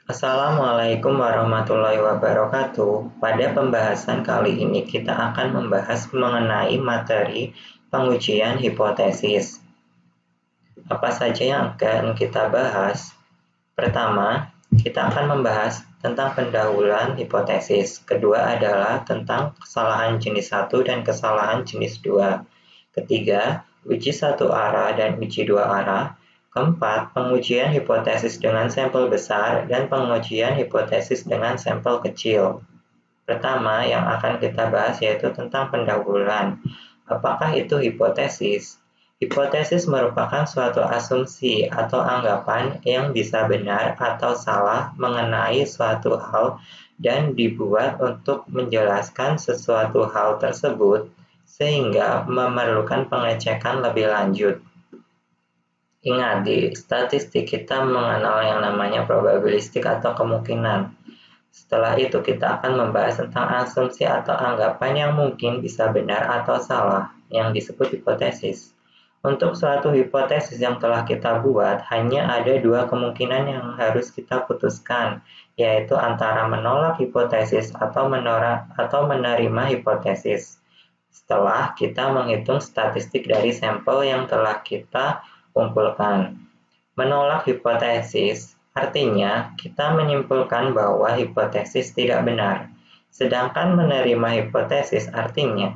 Assalamualaikum warahmatullahi wabarakatuh. Pada pembahasan kali ini kita akan membahas mengenai materi pengujian hipotesis. Apa saja yang akan kita bahas? Pertama, kita akan membahas tentang pendahuluan hipotesis. Kedua adalah tentang kesalahan jenis 1 dan kesalahan jenis 2. Ketiga, uji satu arah dan uji dua arah. Keempat, pengujian hipotesis dengan sampel besar dan pengujian hipotesis dengan sampel kecil. Pertama, yang akan kita bahas yaitu tentang pendahuluan. Apakah itu hipotesis? Hipotesis merupakan suatu asumsi atau anggapan yang bisa benar atau salah mengenai suatu hal dan dibuat untuk menjelaskan sesuatu hal tersebut sehingga memerlukan pengecekan lebih lanjut. Ingat, di statistik kita mengenal yang namanya probabilistik atau kemungkinan. Setelah itu kita akan membahas tentang asumsi atau anggapan yang mungkin bisa benar atau salah, yang disebut hipotesis. Untuk suatu hipotesis yang telah kita buat, hanya ada dua kemungkinan yang harus kita putuskan, yaitu antara menolak hipotesis atau menerima hipotesis. Setelah kita menghitung statistik dari sampel yang telah kita kumpulkan. Menolak hipotesis artinya kita menyimpulkan bahwa hipotesis tidak benar. Sedangkan menerima hipotesis artinya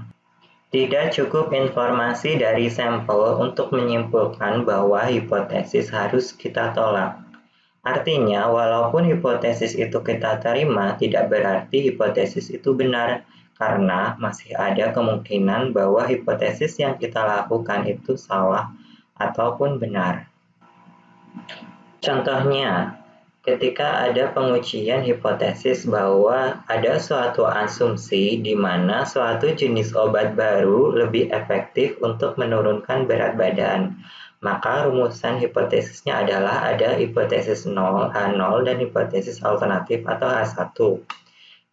tidak cukup informasi dari sampel untuk menyimpulkan bahwa hipotesis harus kita tolak. Artinya, walaupun hipotesis itu kita terima, tidak berarti hipotesis itu benar, karena masih ada kemungkinan bahwa hipotesis yang kita lakukan itu salah ataupun benar. Contohnya, ketika ada pengujian hipotesis bahwa ada suatu asumsi di mana suatu jenis obat baru lebih efektif untuk menurunkan berat badan, maka rumusan hipotesisnya adalah ada hipotesis 0, H0, dan hipotesis alternatif atau H1,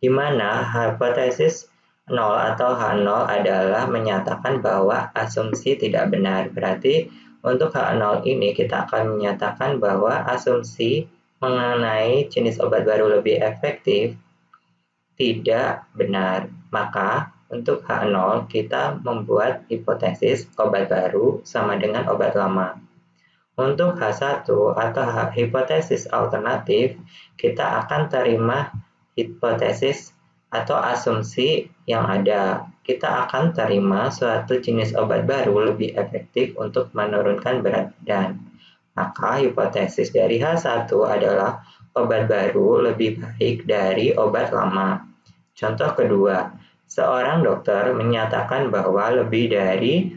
di mana hipotesis 0 atau H0 adalah menyatakan bahwa asumsi tidak benar. Berarti untuk H0 ini kita akan menyatakan bahwa asumsi mengenai jenis obat baru lebih efektif tidak benar. Maka untuk H0 kita membuat hipotesis obat baru sama dengan obat lama. Untuk H1 atau hipotesis alternatif, kita akan terima hipotesis atau asumsi yang ada. Kita akan terima suatu jenis obat baru lebih efektif untuk menurunkan berat badan. Maka hipotesis dari H1 adalah obat baru lebih baik dari obat lama. Contoh kedua, seorang dokter menyatakan bahwa lebih dari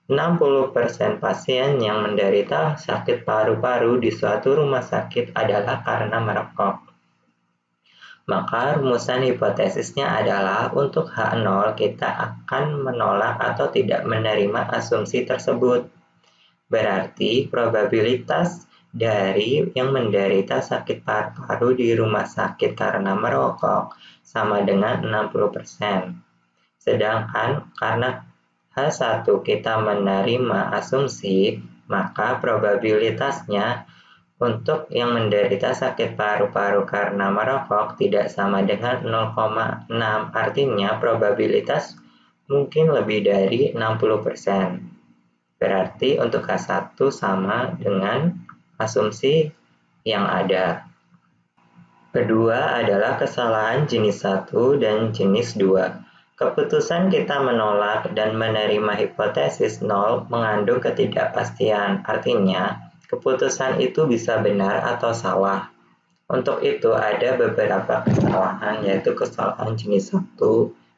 60% pasien yang menderita sakit paru-paru di suatu rumah sakit adalah karena merokok. Maka rumusan hipotesisnya adalah untuk H0 kita akan menolak atau tidak menerima asumsi tersebut. Berarti probabilitas dari yang menderita sakit paru-paru di rumah sakit karena merokok sama dengan 60%. Sedangkan karena H1 kita menerima asumsi, maka probabilitasnya untuk yang menderita sakit paru-paru karena merokok tidak sama dengan 0,6, artinya probabilitas mungkin lebih dari 60%. Berarti untuk H1 sama dengan asumsi yang ada. Kedua adalah kesalahan jenis 1 dan jenis 2. Keputusan kita menolak dan menerima hipotesis 0 mengandung ketidakpastian, artinya keputusan itu bisa benar atau salah. Untuk itu ada beberapa kesalahan, yaitu kesalahan jenis 1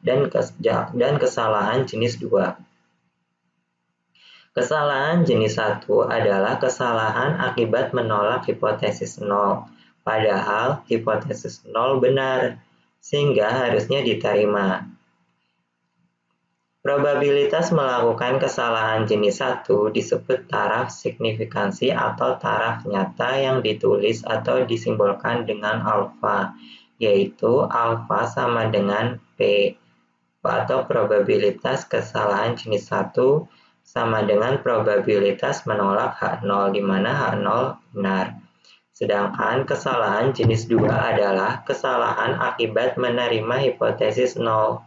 dan kesalahan jenis 2. Kesalahan jenis 1 adalah kesalahan akibat menolak hipotesis 0, padahal hipotesis 0 benar, sehingga harusnya diterima. Probabilitas melakukan kesalahan jenis 1 disebut taraf signifikansi atau taraf nyata yang ditulis atau disimbolkan dengan alfa, yaitu alfa sama dengan P, atau probabilitas kesalahan jenis 1 sama dengan probabilitas menolak H0, di mana H0 benar. Sedangkan kesalahan jenis 2 adalah kesalahan akibat menerima hipotesis 0.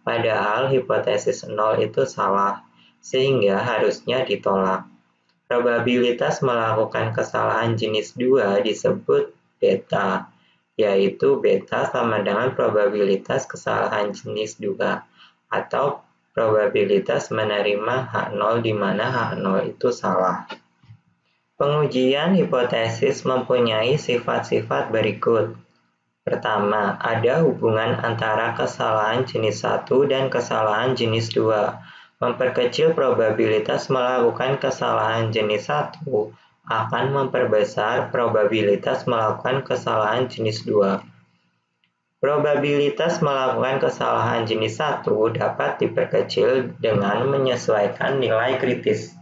Padahal hipotesis 0 itu salah, sehingga harusnya ditolak. Probabilitas melakukan kesalahan jenis 2 disebut beta, yaitu beta sama dengan probabilitas kesalahan jenis 2, atau probabilitas menerima H0 di mana H0 itu salah. Pengujian hipotesis mempunyai sifat-sifat berikut. Pertama, ada hubungan antara kesalahan jenis 1 dan kesalahan jenis 2. Memperkecil probabilitas melakukan kesalahan jenis 1 akan memperbesar probabilitas melakukan kesalahan jenis 2. Probabilitas melakukan kesalahan jenis 1 dapat diperkecil dengan menyesuaikan nilai kritis.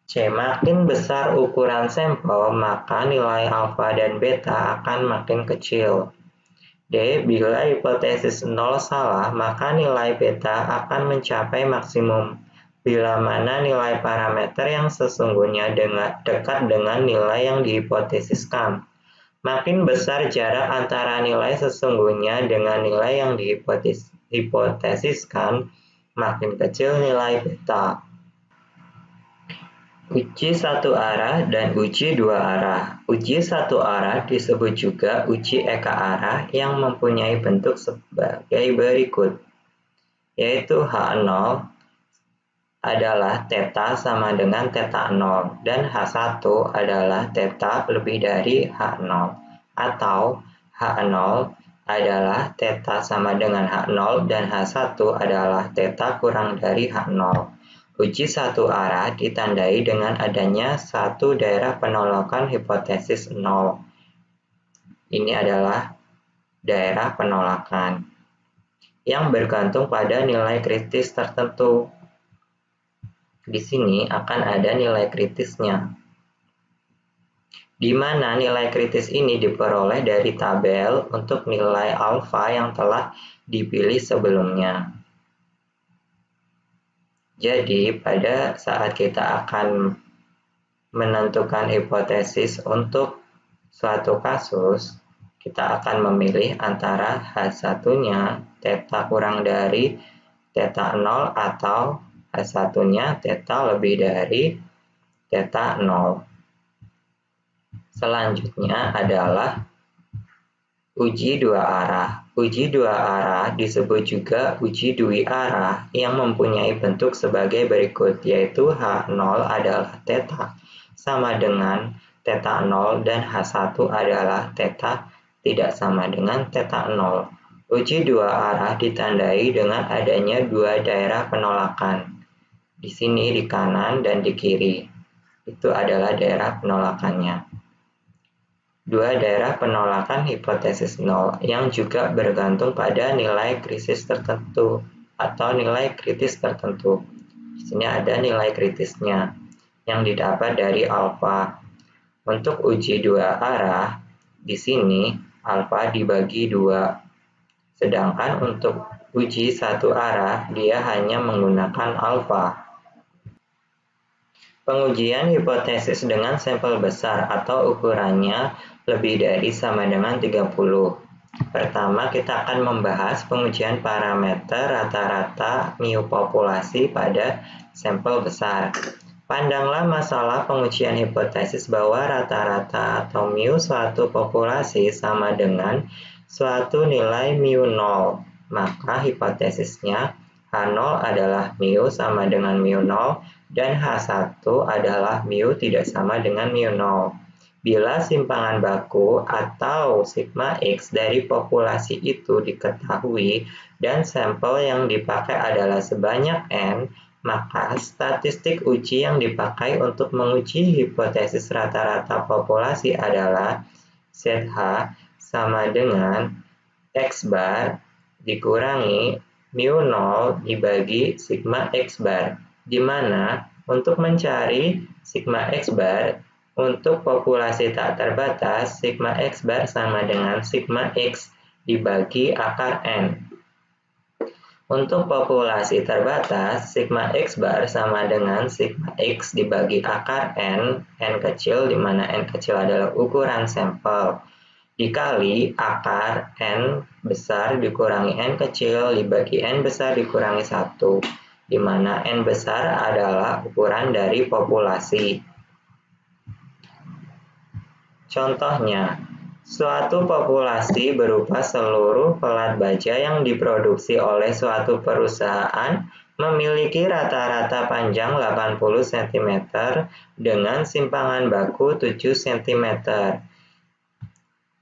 C. Makin besar ukuran sampel, maka nilai alfa dan beta akan makin kecil. D. Bila hipotesis 0 salah, maka nilai beta akan mencapai maksimum, bila mana nilai parameter yang sesungguhnya dekat dengan nilai yang dihipotesiskan. Makin besar jarak antara nilai sesungguhnya dengan nilai yang dihipotesiskan, makin kecil nilai beta. Uji satu arah dan uji dua arah. Uji satu arah disebut juga uji eka arah yang mempunyai bentuk sebagai berikut, yaitu H0 adalah theta sama dengan theta 0 dan H1 adalah theta lebih dari H0, atau H0 adalah theta sama dengan H0 dan H1 adalah theta kurang dari H0. Uji satu arah ditandai dengan adanya satu daerah penolakan hipotesis 0. Ini adalah daerah penolakan yang bergantung pada nilai kritis tertentu. Di sini akan ada nilai kritisnya, di mana nilai kritis ini diperoleh dari tabel untuk nilai alfa yang telah dipilih sebelumnya. Jadi, pada saat kita akan menentukan hipotesis untuk suatu kasus, kita akan memilih antara H1-nya theta kurang dari theta 0 atau H1-nya theta lebih dari theta 0. Selanjutnya adalah uji dua arah. Uji dua arah disebut juga uji dwi arah yang mempunyai bentuk sebagai berikut, yaitu H0 adalah theta sama dengan theta 0 dan H1 adalah theta tidak sama dengan theta 0. Uji dua arah ditandai dengan adanya dua daerah penolakan. Di sini di kanan dan di kiri. Itu adalah daerah penolakannya. Dua daerah penolakan hipotesis 0 yang juga bergantung pada nilai kritis tertentu atau nilai kritis tertentu. Di sini ada nilai kritisnya yang didapat dari alfa. Untuk uji dua arah, di sini alfa dibagi 2. Sedangkan untuk uji satu arah, dia hanya menggunakan alfa. Pengujian hipotesis dengan sampel besar atau ukurannya lebih dari sama dengan 30. Pertama, kita akan membahas pengujian parameter rata-rata mu populasi pada sampel besar. Pandanglah masalah pengujian hipotesis bahwa rata-rata atau mu suatu populasi sama dengan suatu nilai mu 0. Maka hipotesisnya H0 adalah mu sama dengan mu 0 dan H1 adalah mu tidak sama dengan mu 0. Bila simpangan baku atau sigma X dari populasi itu diketahui dan sampel yang dipakai adalah sebanyak N, maka statistik uji yang dipakai untuk menguji hipotesis rata-rata populasi adalah ZH sama dengan X bar dikurangi mu 0 dibagi sigma X bar, di mana untuk mencari sigma X bar untuk populasi tak terbatas, sigma X bar sama dengan sigma X dibagi akar N. Untuk populasi terbatas, sigma X bar sama dengan sigma X dibagi akar N kecil, di mana N kecil adalah ukuran sampel, dikali akar N besar dikurangi N kecil dibagi N besar dikurangi 1, di mana N besar adalah ukuran dari populasi. Contohnya, suatu populasi berupa seluruh pelat baja yang diproduksi oleh suatu perusahaan memiliki rata-rata panjang 80 cm dengan simpangan baku 7 cm.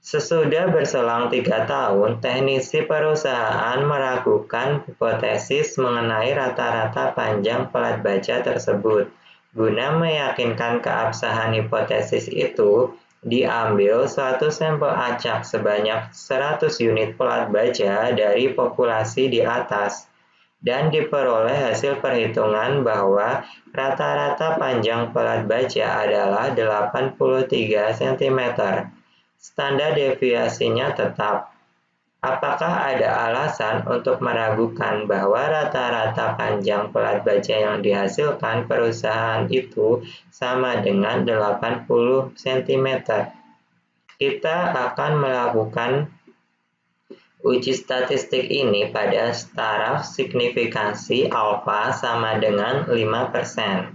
Sesudah berselang 3 tahun, teknisi perusahaan meragukan hipotesis mengenai rata-rata panjang pelat baja tersebut. Guna meyakinkan keabsahan hipotesis itu, diambil suatu sampel acak sebanyak 100 unit pelat baja dari populasi di atas, dan diperoleh hasil perhitungan bahwa rata-rata panjang pelat baja adalah 83 cm. Standar deviasinya tetap. Apakah ada alasan untuk meragukan bahwa rata-rata panjang pelat baja yang dihasilkan perusahaan itu sama dengan 80 cm? Kita akan melakukan uji statistik ini pada taraf signifikansi alfa sama dengan 5%.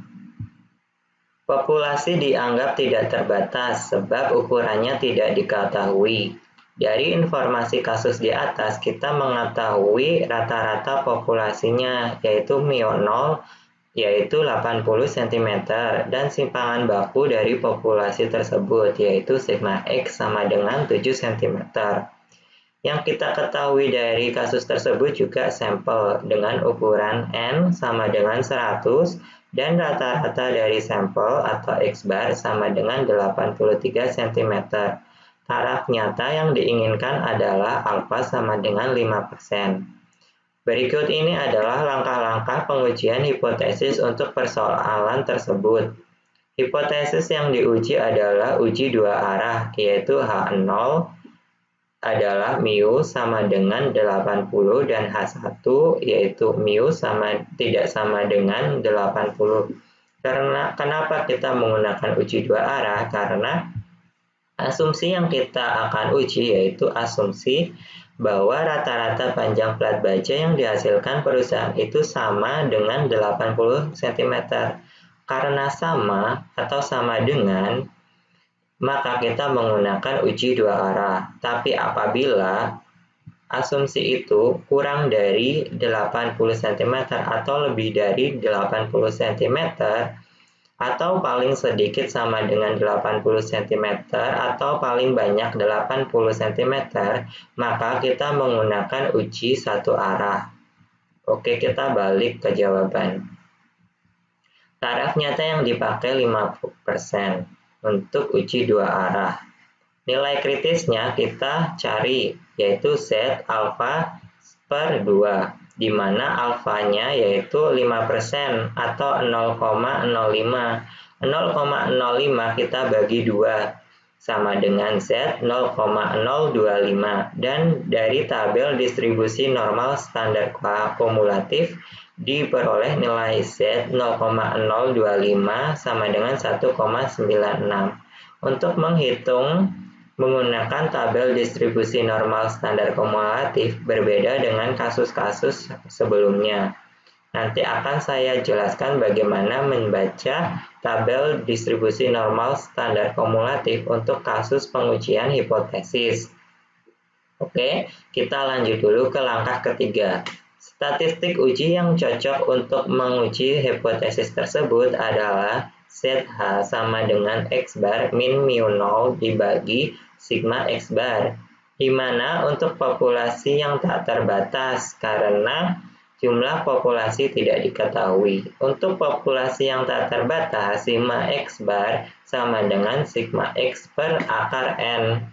Populasi dianggap tidak terbatas sebab ukurannya tidak diketahui. Dari informasi kasus di atas, kita mengetahui rata-rata populasinya, yaitu μ0, yaitu 80 cm, dan simpangan baku dari populasi tersebut, yaitu sigma X sama dengan 7 cm. Yang kita ketahui dari kasus tersebut juga sampel dengan ukuran N sama dengan 100, dan rata-rata dari sampel atau X bar sama dengan 83 cm. Taraf nyata yang diinginkan adalah alfa sama dengan 5%. Berikut ini adalah langkah-langkah pengujian hipotesis untuk persoalan tersebut. Hipotesis yang diuji adalah uji dua arah, yaitu H0 adalah mu sama dengan 80 dan H1 yaitu mu tidak sama dengan 80. Kenapa kita menggunakan uji dua arah? Karena asumsi yang kita akan uji yaitu asumsi bahwa rata-rata panjang pelat baja yang dihasilkan perusahaan itu sama dengan 80 cm. Karena sama atau sama dengan, maka kita menggunakan uji dua arah. Tapi apabila asumsi itu kurang dari 80 cm atau lebih dari 80 cm, atau paling sedikit sama dengan 80 cm atau paling banyak 80 cm, maka kita menggunakan uji satu arah. Oke, kita balik ke jawaban. Taraf nyata yang dipakai 50% untuk uji dua arah. Nilai kritisnya kita cari, yaitu Z alfa per 2. Di mana alfanya yaitu 5% atau 0,05. 0,05 kita bagi 2 sama dengan Z 0,025, dan dari tabel distribusi normal standar kumulatif diperoleh nilai Z 0,025 sama dengan 1,96. Untuk menghitung menggunakan tabel distribusi normal standar kumulatif berbeda dengan kasus-kasus sebelumnya. Nanti akan saya jelaskan bagaimana membaca tabel distribusi normal standar kumulatif untuk kasus pengujian hipotesis. Oke, kita lanjut dulu ke langkah ketiga. Statistik uji yang cocok untuk menguji hipotesis tersebut adalah ZH sama dengan X bar min mu0 dibagi sigma X bar, di mana untuk populasi yang tak terbatas karena jumlah populasi tidak diketahui. Untuk populasi yang tak terbatas, sigma X bar sama dengan sigma X per akar N.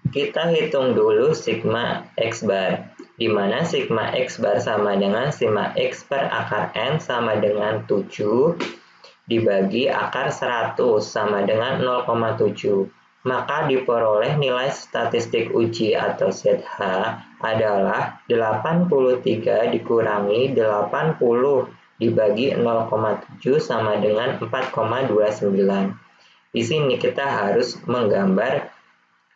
Kita hitung dulu sigma X bar, di mana sigma X bar sama dengan sigma X per akar N sama dengan 7 dibagi akar 100 sama dengan 0,7. Maka diperoleh nilai statistik uji atau ZH adalah 83 dikurangi 80 dibagi 0,7 sama dengan 4,29. Di sini kita harus menggambar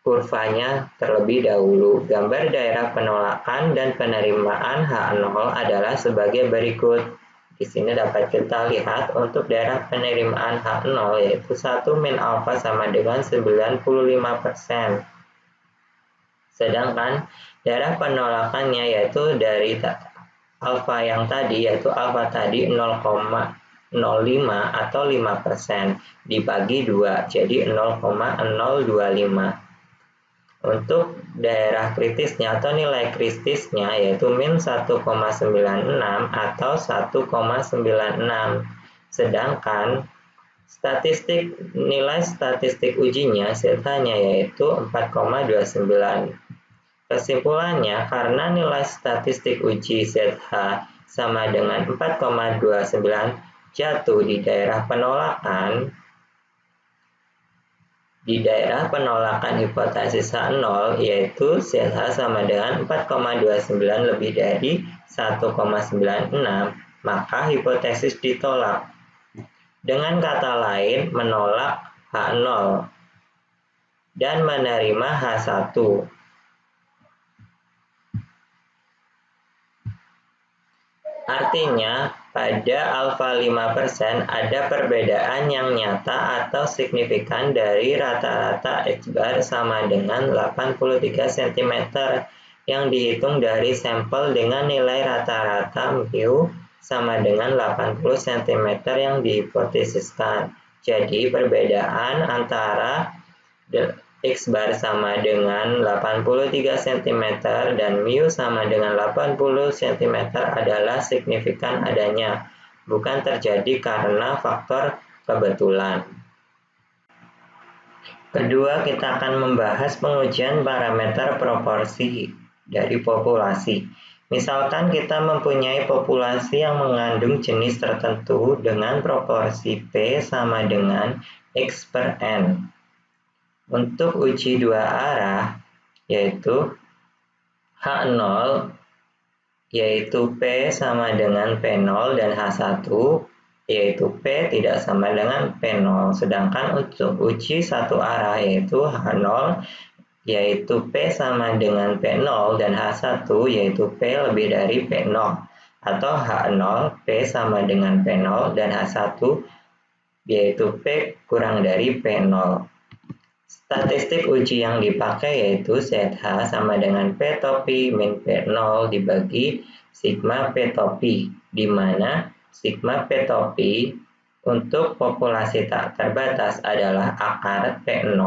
kurvanya terlebih dahulu. Gambar daerah penolakan dan penerimaan H0 adalah sebagai berikut. Di sini dapat kita lihat untuk daerah penerimaan H0 yaitu 1 min alfa sama dengan 95%. Sedangkan daerah penolakannya yaitu dari alfa yang tadi, yaitu alfa tadi 0,05 atau 5% dibagi 2, jadi 0,025. Untuk daerah kritisnya atau nilai kritisnya yaitu min 1,96 atau 1,96. Sedangkan nilai statistik ujinya Z-nya yaitu 4,29. Kesimpulannya, karena nilai statistik uji ZH sama dengan 4,29 jatuh di daerah penolakan, hipotesis H0 yaitu ZH sama dengan 4,29 lebih dari 1,96, maka hipotesis ditolak. Dengan kata lain, menolak H0 dan menerima H1. Artinya, pada alfa 5% ada perbedaan yang nyata atau signifikan dari rata-rata X-bar sama dengan 83 cm yang dihitung dari sampel dengan nilai rata-rata mu sama dengan 80 cm yang dihipotesiskan. Jadi, perbedaan antara X-bar sama dengan 83 cm dan mu sama dengan 80 cm adalah signifikan adanya, bukan terjadi karena faktor kebetulan. Kedua, kita akan membahas pengujian parameter proporsi dari populasi. Misalkan kita mempunyai populasi yang mengandung jenis tertentu dengan proporsi P sama dengan X per N. Untuk uji dua arah, yaitu H0, yaitu P sama dengan P0 dan H1, yaitu P tidak sama dengan P0. Sedangkan untuk uji satu arah, yaitu H0, yaitu P sama dengan P0 dan H1, yaitu P lebih dari P0. Atau H0, P sama dengan P0 dan H1, yaitu P kurang dari P0. Statistik uji yang dipakai yaitu ZH sama dengan P topi min P0 dibagi sigma P topi, di mana sigma P topi untuk populasi tak terbatas adalah akar P0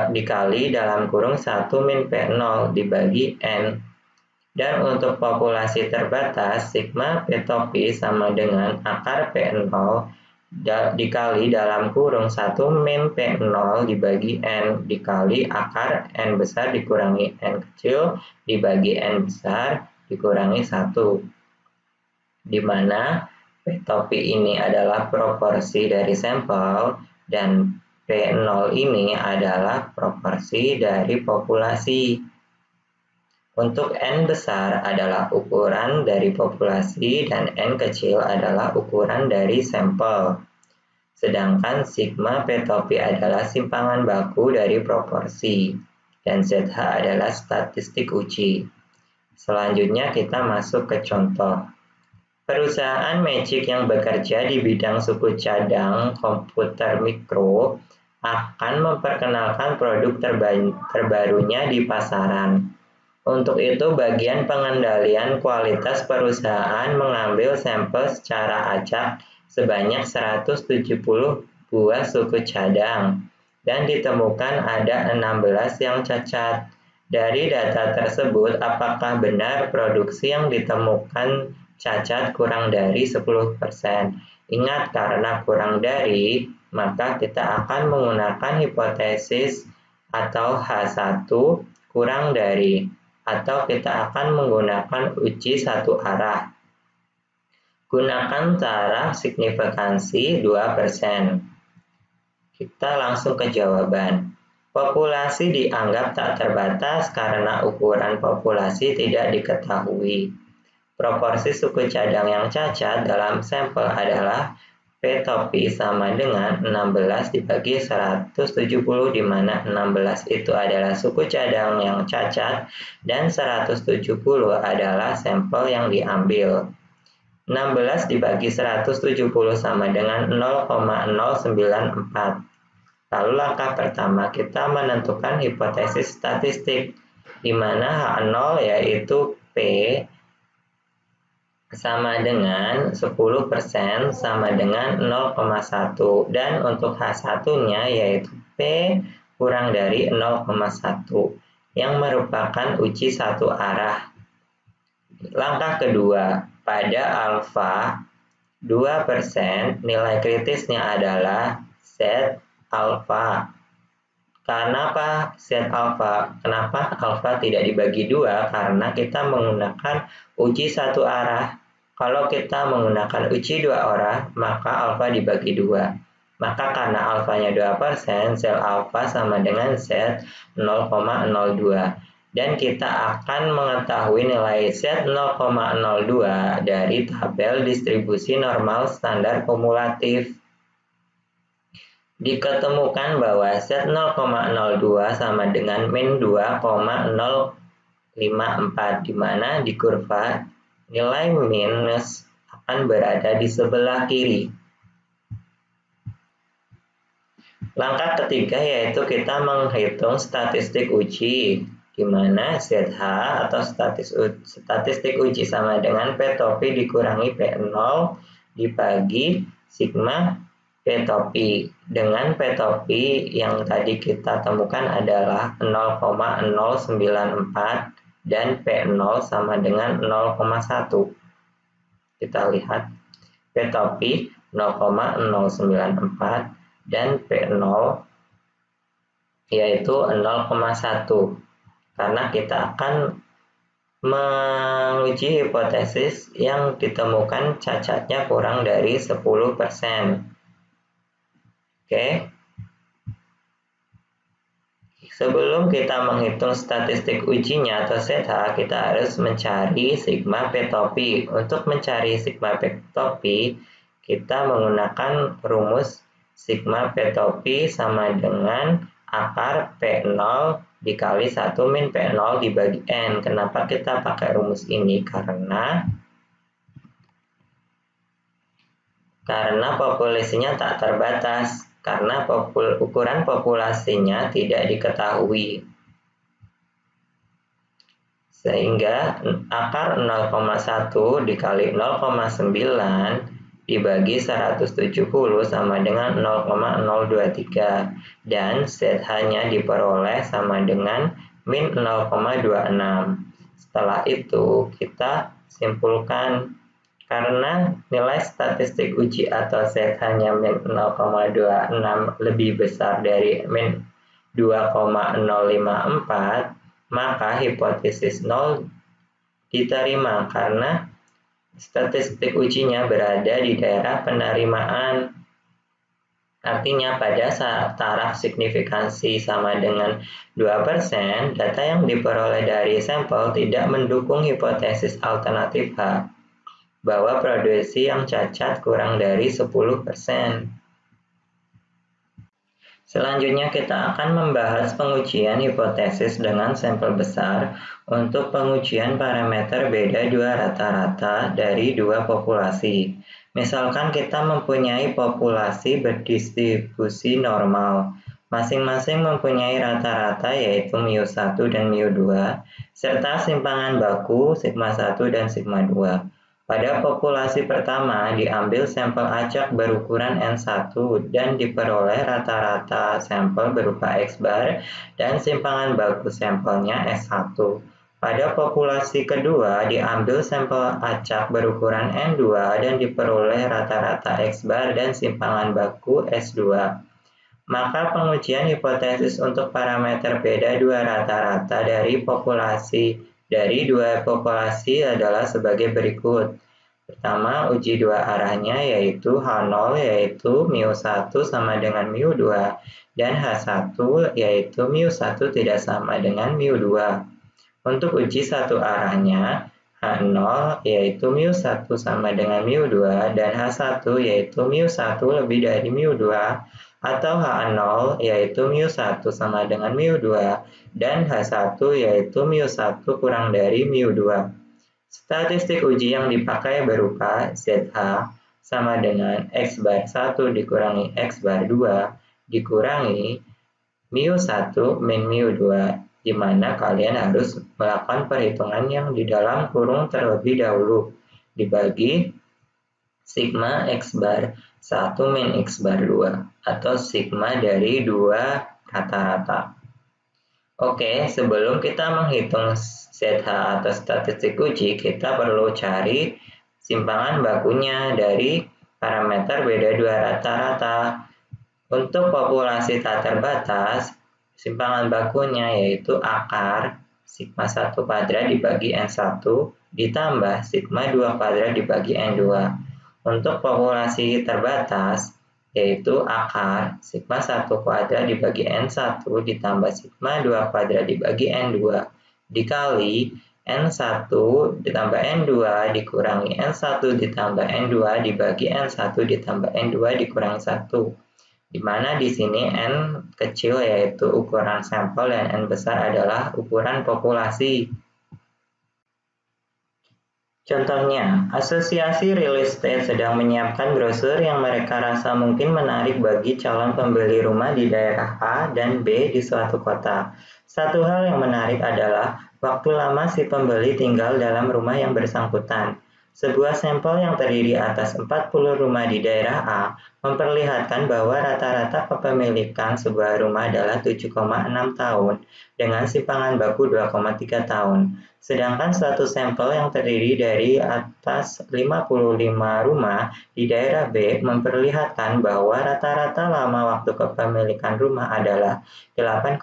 dikali dalam kurung 1 min P0 dibagi N. Dan untuk populasi terbatas, sigma P topi sama dengan akar P0 dikali dalam kurung 1 min P0 dibagi N dikali akar N besar dikurangi N kecil dibagi N besar dikurangi 1. Di mana P topi ini adalah proporsi dari sampel dan P0 ini adalah proporsi dari populasi. Untuk N besar adalah ukuran dari populasi dan N kecil adalah ukuran dari sampel. Sedangkan sigma P topi adalah simpangan baku dari proporsi dan ZH adalah statistik uji. Selanjutnya kita masuk ke contoh. Perusahaan Magic yang bekerja di bidang suku cadang komputer mikro akan memperkenalkan produk terbarunya di pasaran. Untuk itu, bagian pengendalian kualitas perusahaan mengambil sampel secara acak sebanyak 170 buah suku cadang dan ditemukan ada 16 yang cacat. Dari data tersebut, apakah benar produksi yang ditemukan cacat kurang dari 10%? Ingat, karena kurang dari, maka kita akan menggunakan hipotesis atau H1 kurang dari, atau kita akan menggunakan uji satu arah. Gunakan cara signifikansi 2%. Kita langsung ke jawaban. Populasi dianggap tak terbatas karena ukuran populasi tidak diketahui. Proporsi suku cadang yang cacat dalam sampel adalah P topi sama dengan 16 dibagi 170, di mana 16 itu adalah suku cadang yang cacat dan 170 adalah sampel yang diambil. 16 dibagi 170 sama dengan 0,094. Lalu langkah pertama kita menentukan hipotesis statistik, di mana H0 yaitu P sama dengan 10% sama dengan 0,1, dan untuk H1-nya yaitu P kurang dari 0,1 yang merupakan uji satu arah. Langkah kedua, pada alfa 2%, nilai kritisnya adalah Z alfa. Kenapa Z alfa? Kenapa alfa tidak dibagi 2? Karena kita menggunakan uji satu arah. Kalau kita menggunakan uji dua arah, maka alfa dibagi 2. Maka karena alfanya 2%, Z alfa sama dengan Z 0,02. Dan kita akan mengetahui nilai Z 0,02 dari tabel distribusi normal standar kumulatif. Diketemukan bahwa Z 0,02 sama dengan min 2,054, di mana di kurva nilai minus akan berada di sebelah kiri. Langkah ketiga yaitu kita menghitung statistik uji, di mana ZH atau statistik uji sama dengan P topi dikurangi P0 dibagi sigma P topi. Dengan P topi yang tadi kita temukan adalah 0,094 dan P0 sama dengan 0,1. Kita lihat P topi 0,094 dan P0 yaitu 0,1, karena kita akan menguji hipotesis yang ditemukan cacatnya kurang dari 10%. Oke. Sebelum kita menghitung statistik ujinya atau ZH, kita harus mencari sigma P topi. Untuk mencari sigma P topi, kita menggunakan rumus sigma P topi sama dengan akar P0 dikali 1 min P0 dibagi N. Kenapa kita pakai rumus ini? Karena populasinya tak terbatas, karena ukuran populasinya tidak diketahui. Sehingga akar 0,1 dikali 0,9 dibagi 170 sama dengan 0,023, dan ZH-nya diperoleh sama dengan min 0,26. Setelah itu kita simpulkan, karena nilai statistik uji atau ZH-nya min 0,26 lebih besar dari min 2,054, maka hipotesis 0 diterima karena statistik ujinya berada di daerah penerimaan. Artinya pada saat taraf signifikansi sama dengan 2%, data yang diperoleh dari sampel tidak mendukung hipotesis alternatif H, bahwa produksi yang cacat kurang dari 10%. Selanjutnya kita akan membahas pengujian hipotesis dengan sampel besar untuk pengujian parameter beda dua rata-rata dari dua populasi. Misalkan kita mempunyai populasi berdistribusi normal, masing-masing mempunyai rata-rata yaitu mu1 dan mu2, serta simpangan baku sigma 1 dan sigma 2. Pada populasi pertama diambil sampel acak berukuran N1 dan diperoleh rata-rata sampel berupa X bar dan simpangan baku sampelnya S1. Pada populasi kedua diambil sampel acak berukuran N2 dan diperoleh rata-rata X bar dan simpangan baku S2. Maka pengujian hipotesis untuk parameter beda dua rata-rata dari dua populasi adalah sebagai berikut. Pertama, uji dua arahnya yaitu H0 yaitu mu1 sama dengan mu2 dan H1 yaitu mu1 tidak sama dengan mu2. Untuk uji satu arahnya, H0 yaitu mu1 sama dengan mu2 dan H1 yaitu mu1 lebih dari mu2 atau H0 yaitu mu1 sama dengan mu2 dan H1 yaitu mu1 kurang dari mu2. Statistik uji yang dipakai berupa ZH sama dengan X bar 1 dikurangi X bar 2 dikurangi mu1 min mu2, di mana kalian harus melakukan perhitungan yang di dalam kurung terlebih dahulu, dibagi sigma X bar 1 min X bar 2, atau sigma dari dua rata-rata. Oke, sebelum kita menghitung ZH atau statistik uji, kita perlu cari simpangan bakunya dari parameter beda dua rata-rata. Untuk populasi tak terbatas, simpangan bakunya yaitu akar sigma 1 kuadrat dibagi N1 ditambah sigma 2 kuadrat dibagi N2. Untuk populasi terbatas, yaitu akar sigma 1 kuadrat dibagi N1 ditambah sigma 2 kuadrat dibagi N2 dikali N1 ditambah N2 dikurangi N1 ditambah N2 dibagi N1 ditambah N2 dikurangi 1. Di mana di sini N kecil yaitu ukuran sampel dan N besar adalah ukuran populasi. Contohnya, Asosiasi Real Estate sedang menyiapkan brosur yang mereka rasa mungkin menarik bagi calon pembeli rumah di daerah A dan B di suatu kota. Satu hal yang menarik adalah waktu lama si pembeli tinggal dalam rumah yang bersangkutan. Sebuah sampel yang terdiri atas 40 rumah di daerah A memperlihatkan bahwa rata-rata kepemilikan sebuah rumah adalah 7,6 tahun dengan simpangan baku 2,3 tahun. Sedangkan satu sampel yang terdiri dari atas 55 rumah di daerah B memperlihatkan bahwa rata-rata lama waktu kepemilikan rumah adalah 8,1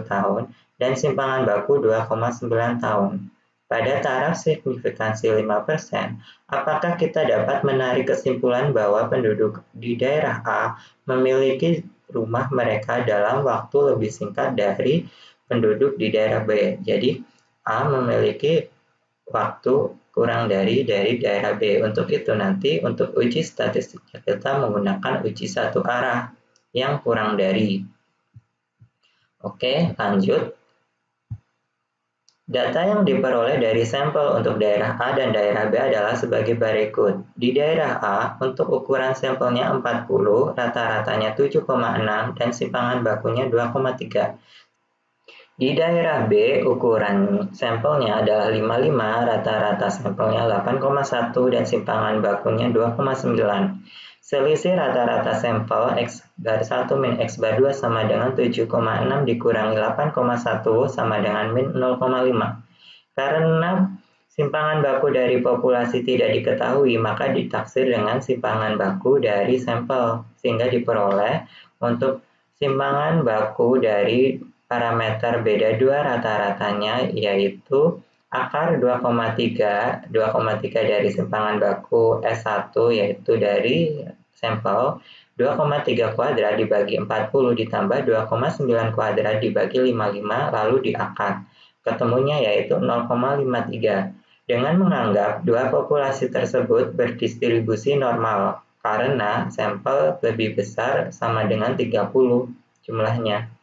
tahun dan simpangan baku 2,9 tahun. Pada taraf signifikansi 5%, apakah kita dapat menarik kesimpulan bahwa penduduk di daerah A memiliki rumah mereka dalam waktu lebih singkat dari penduduk di daerah B? Jadi, A memiliki waktu kurang dari daerah B. Untuk itu nanti untuk uji statistiknya kita menggunakan uji satu arah yang kurang dari. Oke, lanjut. Data yang diperoleh dari sampel untuk daerah A dan daerah B adalah sebagai berikut. Di daerah A, untuk ukuran sampelnya 40, rata-ratanya 7,6 dan simpangan bakunya 2,3. Di daerah B, ukuran sampelnya adalah 55, rata-rata sampelnya 8,1 dan simpangan bakunya 2,9. Selisih rata-rata sampel X bar 1 min X bar 2 sama dengan 7,6 dikurangi 8,1 sama dengan min 0,5. Karena simpangan baku dari populasi tidak diketahui, maka ditaksir dengan simpangan baku dari sampel, sehingga diperoleh untuk simpangan baku dari parameter beda dua rata-ratanya yaitu akar 2,3 dari simpangan baku S1 yaitu dari sampel 2,3 kuadrat dibagi 40 ditambah 2,9 kuadrat dibagi 55 lalu diakar. Ketemunya yaitu 0,53. Dengan menganggap dua populasi tersebut berdistribusi normal karena sampel lebih besar sama dengan 30 jumlahnya.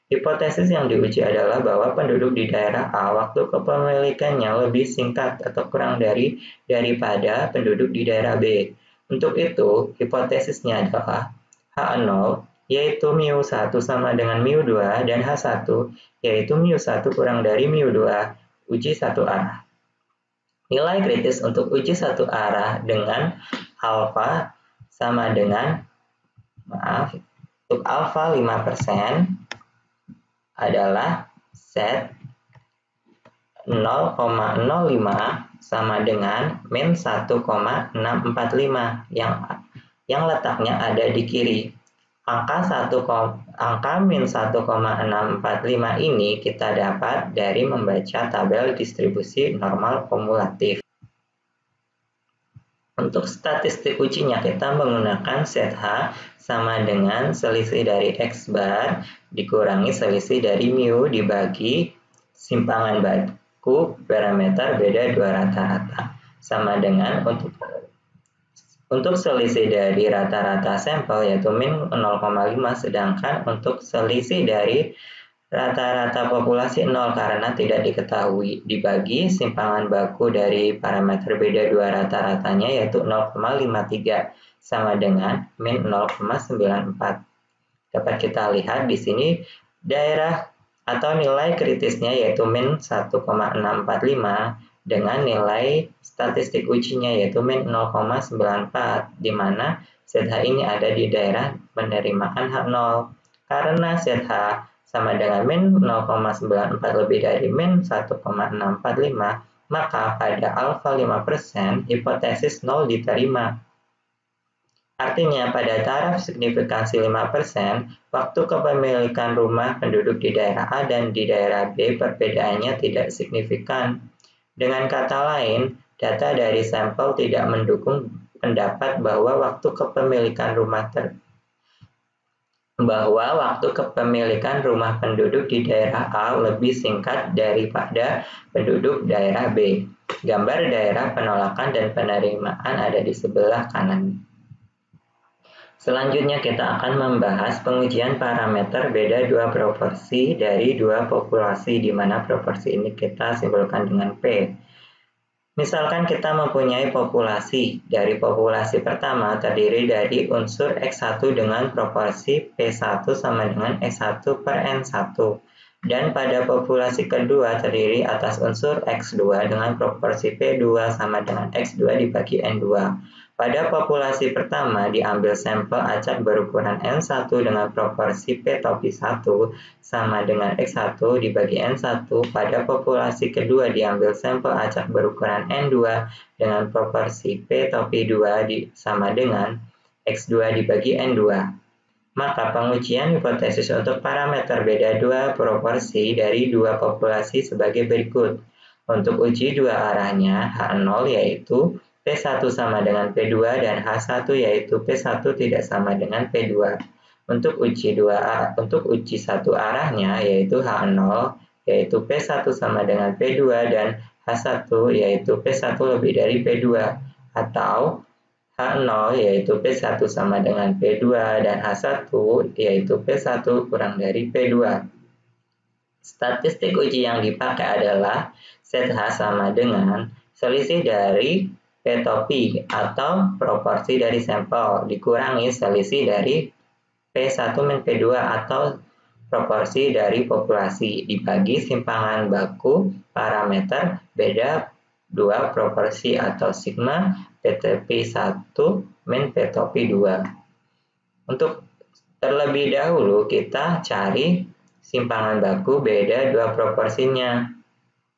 Hipotesis yang diuji adalah bahwa penduduk di daerah A waktu kepemilikannya lebih singkat atau kurang daripada penduduk di daerah B. Untuk itu, hipotesisnya adalah H0 yaitu mu1 sama dengan mu2 dan H1 yaitu mu1 kurang dari mu2 uji satu arah. Nilai kritis untuk uji satu arah dengan alfa sama dengan untuk alfa 5% adalah Z 0,05 sama dengan min 1,645 yang letaknya ada di kiri. Angka min 1,645 ini kita dapat dari membaca tabel distribusi normal kumulatif. Untuk statistik ujinya kita menggunakan set H sama dengan selisih dari X bar dikurangi selisih dari mu dibagi simpangan baku parameter beda dua rata-rata. Sama dengan untuk selisih dari rata-rata sampel yaitu min 0,5, sedangkan untuk selisih dari rata-rata populasi 0 karena tidak diketahui, dibagi simpangan baku dari parameter beda dua rata-ratanya yaitu 0,53 sama dengan min 0,94. Dapat kita lihat di sini daerah atau nilai kritisnya yaitu min 1,645 dengan nilai statistik ujinya yaitu min 0,94, di mana ZH ini ada di daerah penerimaan H0. Karena ZH sama dengan min 0,94 lebih dari min 1,645, maka pada alfa 5% hipotesis 0 diterima. Artinya pada taraf signifikansi 5%, waktu kepemilikan rumah penduduk di daerah A dan di daerah B perbedaannya tidak signifikan. Dengan kata lain, data dari sampel tidak mendukung pendapat bahwa waktu kepemilikan rumah penduduk di daerah A lebih singkat daripada penduduk daerah B. Gambar daerah penolakan dan penerimaan ada di sebelah kanan. Selanjutnya kita akan membahas pengujian parameter beda dua proporsi dari dua populasi, di mana proporsi ini kita simbolkan dengan P. Misalkan kita mempunyai populasi. Dari populasi pertama terdiri dari unsur X1 dengan proporsi P1 sama dengan X1 per N1. Dan pada populasi kedua terdiri atas unsur X2 dengan proporsi P2 sama dengan X2 dibagi N2. Pada populasi pertama diambil sampel acak berukuran N1 dengan proporsi P topi 1 sama dengan X1 dibagi N1. Pada populasi kedua diambil sampel acak berukuran N2 dengan proporsi P topi 2 sama dengan X2 dibagi N2. Maka pengujian hipotesis untuk parameter beda dua proporsi dari dua populasi sebagai berikut. Untuk uji dua arahnya, H0 yaitu P1 sama dengan P2 dan H1 yaitu P1 tidak sama dengan P2. Untuk uji satu arahnya yaitu H0 yaitu P1 sama dengan P2 dan H1 yaitu P1 lebih dari P2, atau H0 yaitu P1 sama dengan P2 dan H1 yaitu P1 kurang dari P2. Statistik uji yang dipakai adalah set H sama dengan selisih dari P topi atau proporsi dari sampel dikurangi selisih dari P1 min P2 atau proporsi dari populasi dibagi simpangan baku parameter beda dua proporsi atau sigma P topi 1 min P topi 2. Untuk terlebih dahulu kita cari simpangan baku beda dua proporsinya.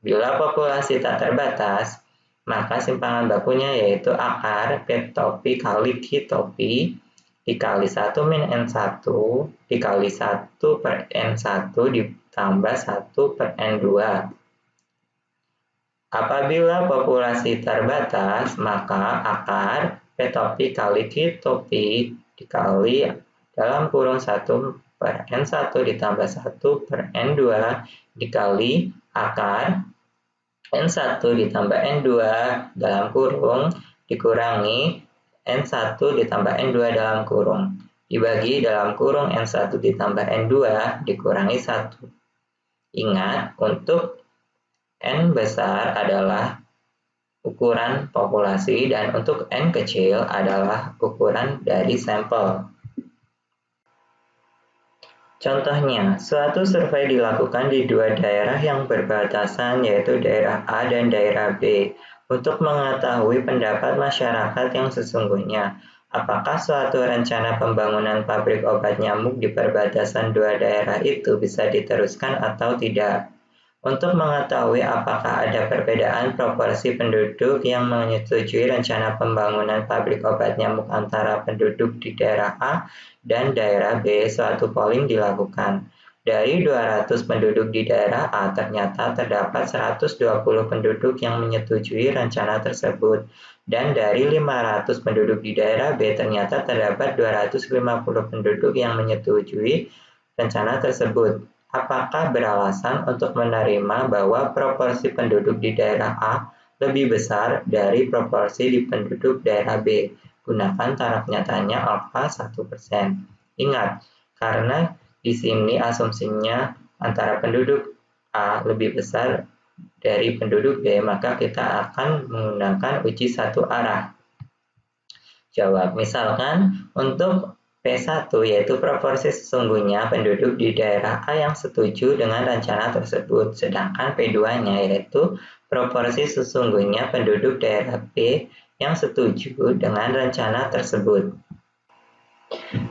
Bila populasi tak terbatas, maka simpangan bakunya yaitu akar P topi kali Q topi dikali 1 min N1 dikali 1 per N1 ditambah 1 per N2. Apabila populasi terbatas, maka akar P topi kali Q topi dikali dalam kurung 1 per N1 ditambah 1 per N2 dikali akar N1 ditambah N2 dalam kurung dikurangi N1 ditambah N2 dalam kurung dibagi dalam kurung N1 ditambah N2 dikurangi 1. Ingat, untuk N besar adalah ukuran populasi dan untuk N kecil adalah ukuran dari sampel. Contohnya, suatu survei dilakukan di dua daerah yang berbatasan yaitu daerah A dan daerah B untuk mengetahui pendapat masyarakat yang sesungguhnya. Apakah suatu rencana pembangunan pabrik obat nyamuk di perbatasan dua daerah itu bisa diteruskan atau tidak? Untuk mengetahui apakah ada perbedaan proporsi penduduk yang menyetujui rencana pembangunan pabrik obat nyamuk antara penduduk di daerah A dan daerah B, suatu polling dilakukan. Dari 200 penduduk di daerah A, ternyata terdapat 120 penduduk yang menyetujui rencana tersebut. Dan dari 500 penduduk di daerah B, ternyata terdapat 250 penduduk yang menyetujui rencana tersebut. Apakah beralasan untuk menerima bahwa proporsi penduduk di daerah A lebih besar dari proporsi di penduduk daerah B? Gunakan taraf nyatanya alfa 1%. Ingat, karena di sini asumsinya antara penduduk A lebih besar dari penduduk B, maka kita akan menggunakan uji satu arah. Jawab, misalkan untuk P1 yaitu proporsi sesungguhnya penduduk di daerah A yang setuju dengan rencana tersebut, sedangkan P2-nya yaitu proporsi sesungguhnya penduduk daerah B yang setuju dengan rencana tersebut.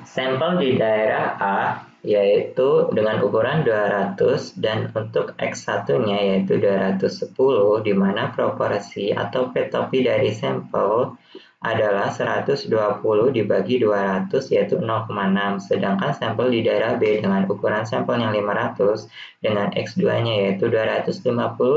Sampel di daerah A yaitu dengan ukuran 200 dan untuk X1-nya yaitu 210, di mana proporsi atau P-topi dari sampel adalah 120 dibagi 200 yaitu 0,6, sedangkan sampel di daerah B dengan ukuran sampelnya 500 dengan X2-nya yaitu 250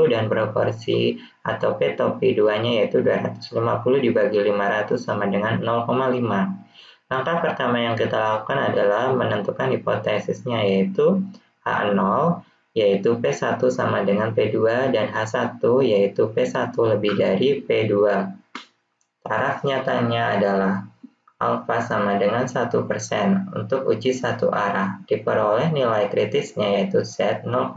dan proporsi atau P-topi 2-nya yaitu 250 dibagi 500 sama dengan 0,5. Langkah pertama yang kita lakukan adalah menentukan hipotesisnya yaitu H0 yaitu P1 sama dengan P2 dan H1 yaitu P1 lebih dari P2. Taraf nyatanya adalah alfa sama dengan 1%. Untuk uji satu arah, diperoleh nilai kritisnya yaitu Z 0,01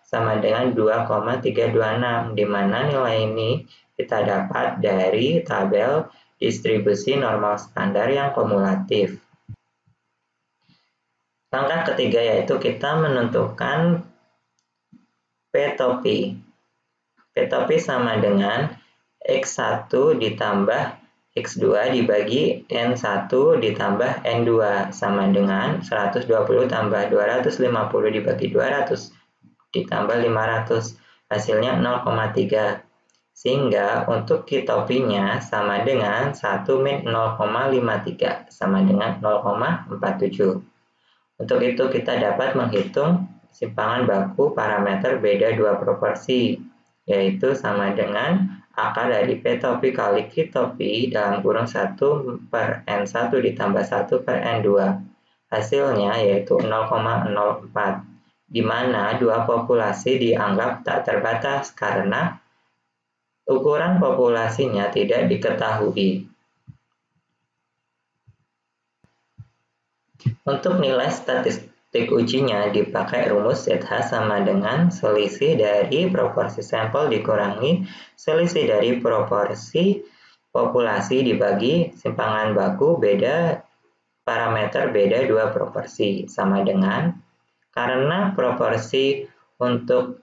sama dengan 2,326, di mana nilai ini kita dapat dari tabel distribusi normal standar yang kumulatif. Langkah ketiga yaitu kita menentukan P-topi. P-topi sama dengan X1 ditambah X2 dibagi N1 ditambah N2 sama dengan 120 tambah 250 dibagi 200 ditambah 500, hasilnya 0,3. Sehingga untuk Q-topinya sama dengan 1 min 0,53 sama dengan 0,47. Untuk itu kita dapat menghitung simpangan baku parameter beda dua proporsi, yaitu sama dengan akar dari P-topi kali Q-topi dalam kurung 1 per N1 ditambah 1 per N2. Hasilnya yaitu 0,04, di mana dua populasi dianggap tak terbatas karena ukuran populasinya tidak diketahui. Untuk nilai statistik ujinya dipakai rumus ZH sama dengan selisih dari proporsi sampel dikurangi selisih dari proporsi populasi dibagi simpangan baku beda parameter beda dua proporsi sama dengan, karena proporsi untuk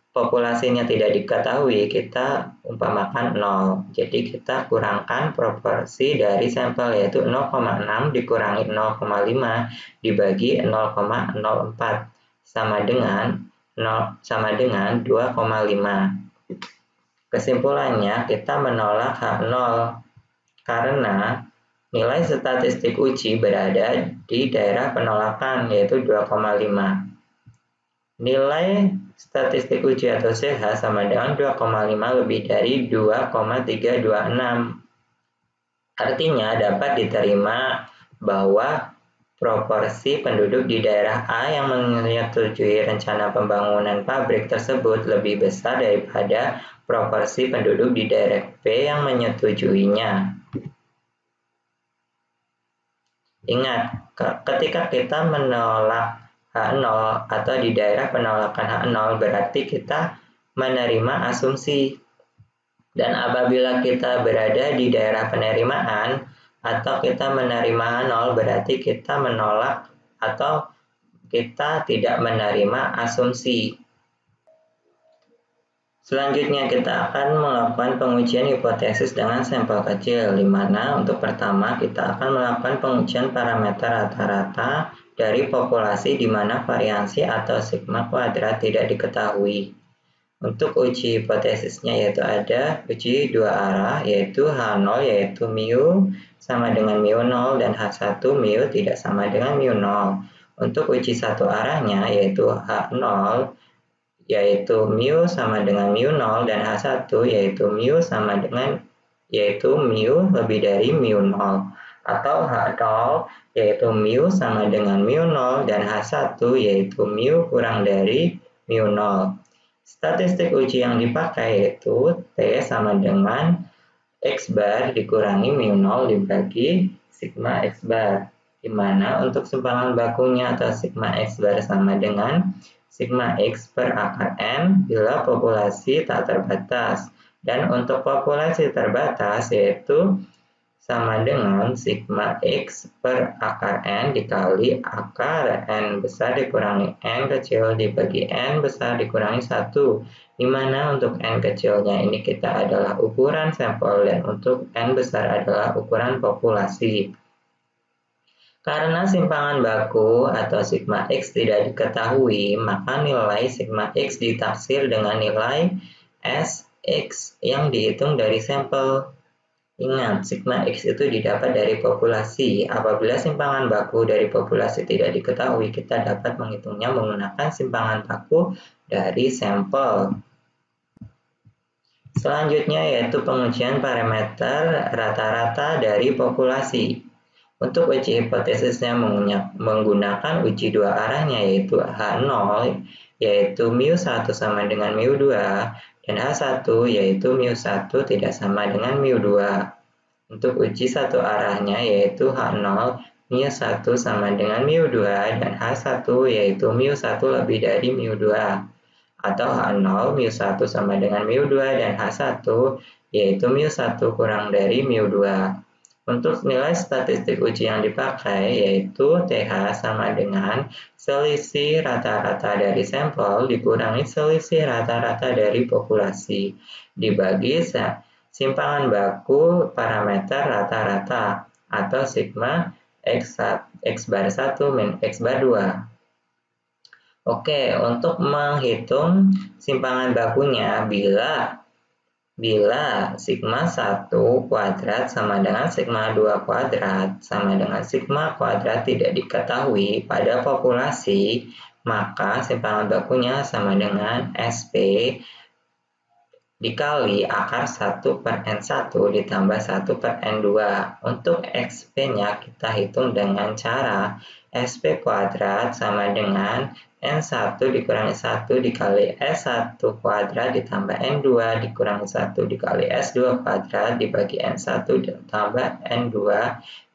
populasinya tidak diketahui, kita umpamakan 0. Jadi kita kurangkan proporsi dari sampel yaitu 0,6 dikurangi 0,5 dibagi 0,04 sama dengan 2,5. Kesimpulannya kita menolak H0 karena nilai statistik uji berada di daerah penolakan yaitu 2,5. Nilai statistik uji atau CH sama dengan 2,5 lebih dari 2,326. Artinya dapat diterima bahwa proporsi penduduk di daerah A yang menyetujui rencana pembangunan pabrik tersebut lebih besar daripada proporsi penduduk di daerah B yang menyetujuinya. Ingat, ketika kita menolak H0 atau di daerah penolakan H0 berarti kita menerima asumsi. Dan apabila kita berada di daerah penerimaan atau kita menerima H0 berarti kita menolak atau kita tidak menerima asumsi. Selanjutnya kita akan melakukan pengujian hipotesis dengan sampel kecil, di mana untuk pertama kita akan melakukan pengujian parameter rata-rata dari populasi di mana variansi atau sigma kuadrat tidak diketahui. Untuk uji hipotesisnya yaitu ada uji dua arah yaitu H0 yaitu mu sama dengan mu 0 dan H1 mu tidak sama dengan mu 0. Untuk uji satu arahnya yaitu H0 yaitu mu sama dengan mu0 dan H1 yaitu mu sama dengan mu lebih dari mu0 atau H0 yaitu mu sama dengan mu0 dan H1 yaitu mu kurang dari mu0. Statistik uji yang dipakai yaitu T sama dengan X bar dikurangi mu0 dibagi sigma X bar, di mana untuk simpangan bakunya atau sigma X bar sama dengan sigma X per akar N bila populasi tak terbatas. Dan untuk populasi terbatas yaitu sama dengan sigma X per akar N dikali akar N besar dikurangi N kecil dibagi N besar dikurangi 1, di mana untuk N kecilnya ini kita adalah ukuran sampel dan untuk N besar adalah ukuran populasi. Karena simpangan baku atau sigma X tidak diketahui, maka nilai sigma X ditaksir dengan nilai Sx yang dihitung dari sampel. Ingat, sigma X itu didapat dari populasi. Apabila simpangan baku dari populasi tidak diketahui, kita dapat menghitungnya menggunakan simpangan baku dari sampel. Selanjutnya yaitu pengujian parameter rata-rata dari populasi. Untuk uji hipotesisnya menggunakan uji dua arahnya yaitu H0 yaitu mu1 sama dengan mu2 dan H1 yaitu mu1 tidak sama dengan mu2. Untuk uji satu arahnya yaitu H0 mu1 sama dengan mu2 dan H1 yaitu mu1 lebih dari mu2 atau H0 mu1 sama dengan mu2 dan H1 yaitu mu1 kurang dari mu2. Untuk nilai statistik uji yang dipakai yaitu TH sama dengan selisih rata-rata dari sampel dikurangi selisih rata-rata dari populasi dibagi simpangan baku parameter rata-rata atau sigma X bar 1 min X bar 2. Oke, untuk menghitung simpangan bakunya bila sigma 1 kuadrat sama dengan sigma 2 kuadrat sama dengan sigma kuadrat tidak diketahui pada populasi, maka simpangan bakunya sama dengan SP dikali akar 1 per N1 ditambah 1 per N2. Untuk XP-nya kita hitung dengan cara SP kuadrat sama dengan N1 dikurangi 1 dikali S1 kuadrat ditambah N2 dikurangi 1 dikali S2 kuadrat dibagi N1 ditambah N2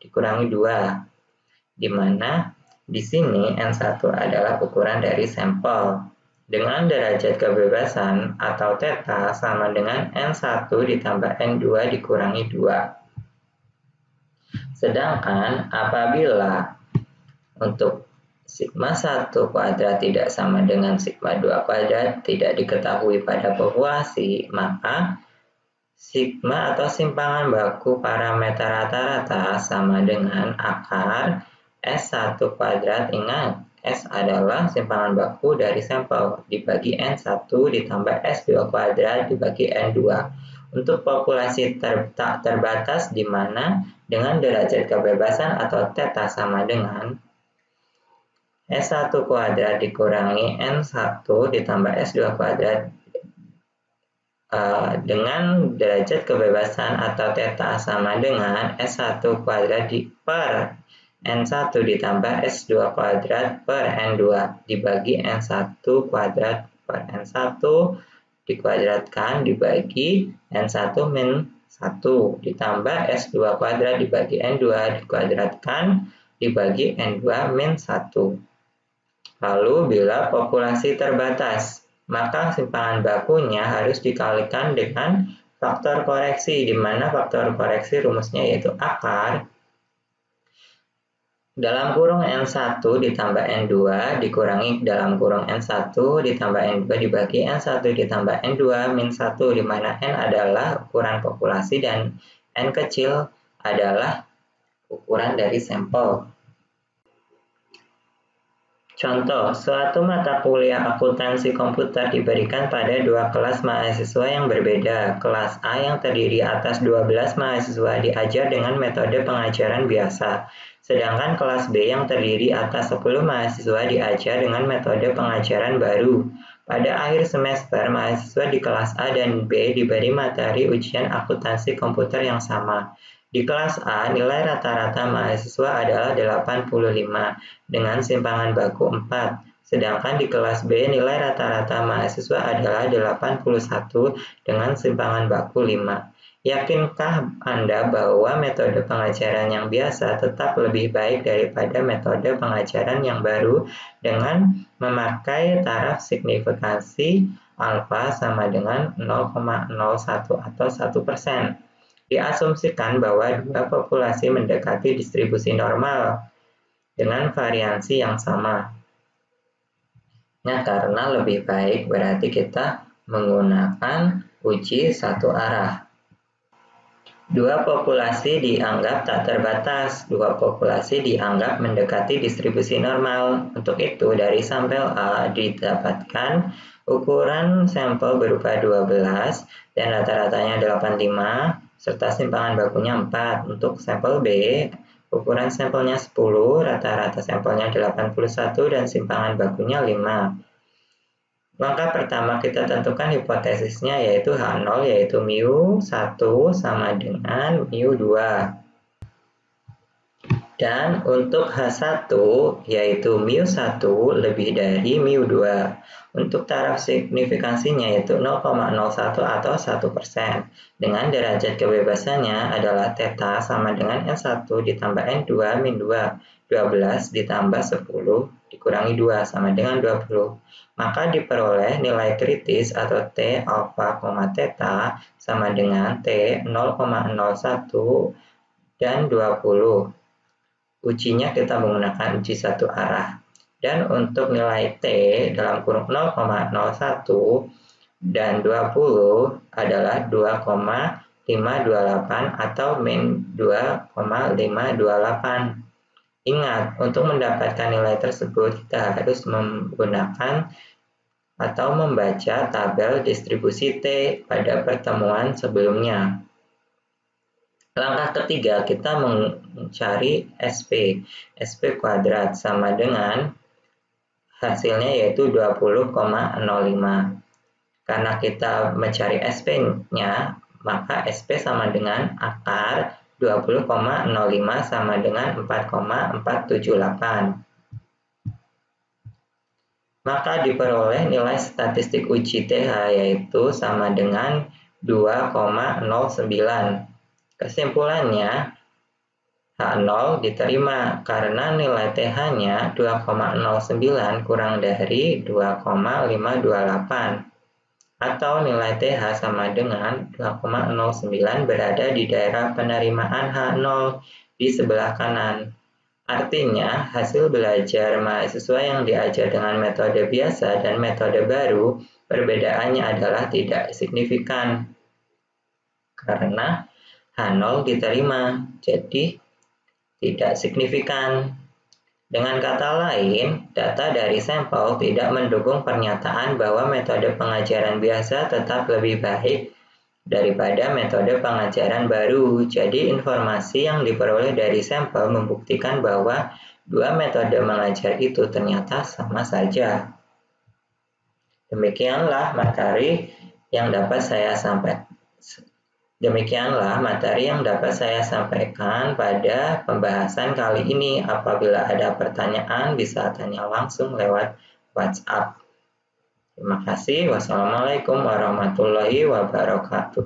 dikurangi 2. Di mana di sini N1 adalah ukuran dari sampel. Dengan derajat kebebasan atau theta sama dengan N1 ditambah N2 dikurangi 2. Sedangkan apabila untuk sigma 1 kuadrat tidak sama dengan sigma 2 kuadrat tidak diketahui pada populasi, maka sigma atau simpangan baku parameter rata-rata sama dengan akar S1 kuadrat. Ingat, S adalah simpangan baku dari sampel dibagi N1 ditambah S2 kuadrat dibagi N2. Untuk populasi tak terbatas di mana dengan derajat kebebasan atau theta sama dengan S1 kuadrat dikurangi N1 ditambah S2 kuadrat dengan derajat kebebasan atau theta sama dengan S1 kuadrat per N1 ditambah S2 kuadrat per N2 dibagi N1 kuadrat per N1 dikuadratkan dibagi N1 min 1 ditambah S2 kuadrat dibagi N2 dikuadratkan dibagi N2 min 1. Lalu bila populasi terbatas, maka simpangan bakunya harus dikalikan dengan faktor koreksi, di mana faktor koreksi rumusnya yaitu akar dalam kurung N1 ditambah N2 dikurangi dalam kurung N1 ditambah N2 dibagi N1 ditambah N2 min 1, di mana N adalah ukuran populasi dan N kecil adalah ukuran dari sampel. Contoh, suatu mata kuliah akuntansi komputer diberikan pada dua kelas mahasiswa yang berbeda. Kelas A yang terdiri atas 12 mahasiswa diajar dengan metode pengajaran biasa, Sedangkan kelas B yang terdiri atas 10 mahasiswa diajar dengan metode pengajaran baru. Pada akhir semester, mahasiswa di kelas A dan B diberi materi ujian akuntansi komputer yang sama. Di kelas A, nilai rata-rata mahasiswa adalah 85 dengan simpangan baku 4. Sedangkan di kelas B, nilai rata-rata mahasiswa adalah 81 dengan simpangan baku 5. Yakinkah Anda bahwa metode pengajaran yang biasa tetap lebih baik daripada metode pengajaran yang baru dengan memakai taraf signifikansi alfa sama dengan 0,01 atau 1%? Diasumsikan bahwa dua populasi mendekati distribusi normal dengan variansi yang sama. Nah, karena lebih baik berarti kita menggunakan uji satu arah. Dua populasi dianggap tak terbatas. Dua populasi dianggap mendekati distribusi normal. Untuk itu, dari sampel A didapatkan ukuran sampel berupa 12 dan rata-ratanya 85 serta simpangan bakunya 4. Untuk sampel B, ukuran sampelnya 10, rata-rata sampelnya 81 dan simpangan bakunya 5. Langkah pertama kita tentukan hipotesisnya yaitu H0 yaitu mu1 sama dengan mu2. Dan untuk H1 yaitu mu1 lebih dari mu2. Untuk taraf signifikansinya yaitu 0,01 atau 1%. Dengan derajat kebebasannya adalah theta sama dengan N1 ditambah N2 min 2. 12 ditambah 10 dikurangi 2 sama dengan 20. Maka diperoleh nilai kritis atau T alfa, theta sama dengan T 0,01 dan 20. Ujinya kita menggunakan uji satu arah. Dan untuk nilai T dalam kurung 0,01 dan 20 adalah 2,528 atau min 2,528. Ingat, untuk mendapatkan nilai tersebut kita harus menggunakan atau membaca tabel distribusi T pada pertemuan sebelumnya. Langkah ketiga, kita mencari SP. SP kuadrat sama dengan hasilnya yaitu 20,05. Karena kita mencari SP-nya, maka SP sama dengan akar 20,05 sama dengan 4,478. Maka diperoleh nilai statistik uji TH yaitu sama dengan 2,09. Kesimpulannya, H0 diterima karena nilai TH-nya 2,09 kurang dari 2,528. Atau nilai TH sama dengan 2,09 berada di daerah penerimaan H0 di sebelah kanan. Artinya, hasil belajar mahasiswa yang diajar dengan metode biasa dan metode baru, perbedaannya adalah tidak signifikan. Karena H0 diterima, jadi tidak signifikan. Dengan kata lain, data dari sampel tidak mendukung pernyataan bahwa metode pengajaran biasa tetap lebih baik daripada metode pengajaran baru. Jadi, informasi yang diperoleh dari sampel membuktikan bahwa dua metode mengajar itu ternyata sama saja. Demikianlah materi yang dapat saya sampaikan. Demikianlah materi yang dapat saya sampaikan pada pembahasan kali ini. Apabila ada pertanyaan, bisa tanya langsung lewat WhatsApp. Terima kasih. Wassalamualaikum warahmatullahi wabarakatuh.